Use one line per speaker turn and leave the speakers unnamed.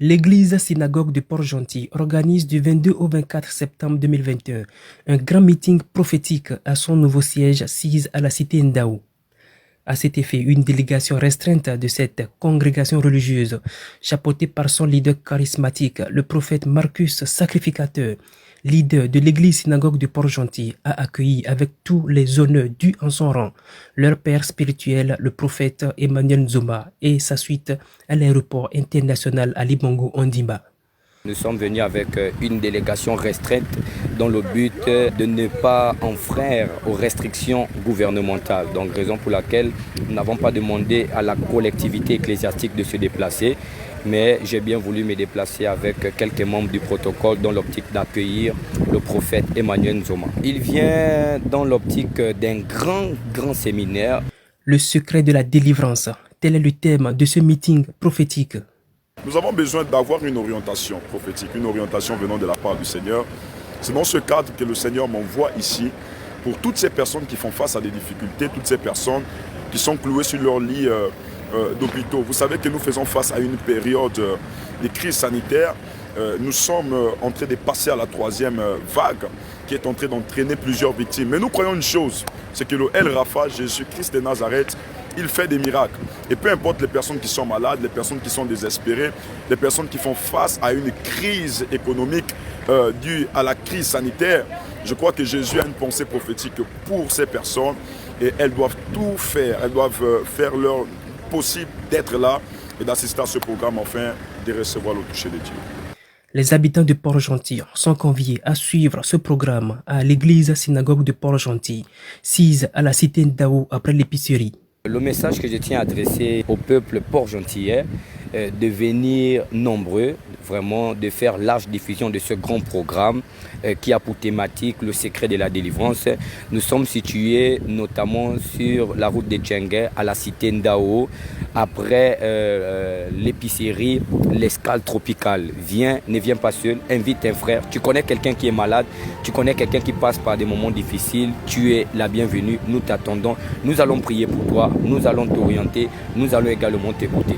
L'église synagogue de Port-Gentil organise du 22 au 24 septembre 2021 un grand meeting prophétique à son nouveau siège assise à la cité Ndao. À cet effet, une délégation restreinte de cette congrégation religieuse, chapeautée par son leader charismatique, le prophète Marcus Sacrificateur, leader de l'église synagogue de Port-Gentil, a accueilli avec tous les honneurs dus en son rang leur père spirituel, le prophète Emmanuel Nzoma, et sa suite à l'aéroport international Ali Bongo Ondimba.
Nous sommes venus avec une délégation restreinte dans le but de ne pas enfreindre aux restrictions gouvernementales. Donc, raison pour laquelle nous n'avons pas demandé à la collectivité ecclésiastique de se déplacer, mais j'ai bien voulu me déplacer avec quelques membres du protocole dans l'optique d'accueillir le prophète Emmanuel Nzoma. Il vient dans l'optique d'un grand séminaire.
Le secret de la délivrance, tel est le thème de ce meeting prophétique.
Nous avons besoin d'avoir une orientation prophétique, une orientation venant de la part du Seigneur. C'est dans ce cadre que le Seigneur m'envoie ici pour toutes ces personnes qui font face à des difficultés, toutes ces personnes qui sont clouées sur leur lit d'hôpitaux. Vous savez que nous faisons face à une période de crise sanitaire. Nous sommes en train de passer à la troisième vague qui est en train d'entraîner plusieurs victimes. Mais nous croyons une chose, c'est que le El Rapha, Jésus-Christ de Nazareth, il fait des miracles. Et peu importe les personnes qui sont malades, les personnes qui sont désespérées, les personnes qui font face à une crise économique due à la crise sanitaire, je crois que Jésus a une pensée prophétique pour ces personnes et elles doivent tout faire. Elles doivent faire leur possible d'être là et d'assister à ce programme afin de recevoir le toucher de Dieu.
Les habitants de Port-Gentil sont conviés à suivre ce programme à l'église synagogue de Port-Gentil, sise à la cité Ndao après l'épicerie.
Le message que je tiens à adresser au peuple port-gentilais, de venir nombreux, vraiment de faire large diffusion de ce grand programme qui a pour thématique le secret de la délivrance. Nous sommes situés notamment sur la route de Djengue à la cité Ndao, après l'épicerie, l'escale tropicale. Viens, ne viens pas seul, invite un frère. Tu connais quelqu'un qui est malade, tu connais quelqu'un qui passe par des moments difficiles, tu es la bienvenue, nous t'attendons. Nous allons prier pour toi, nous allons t'orienter, nous allons également t'écouter.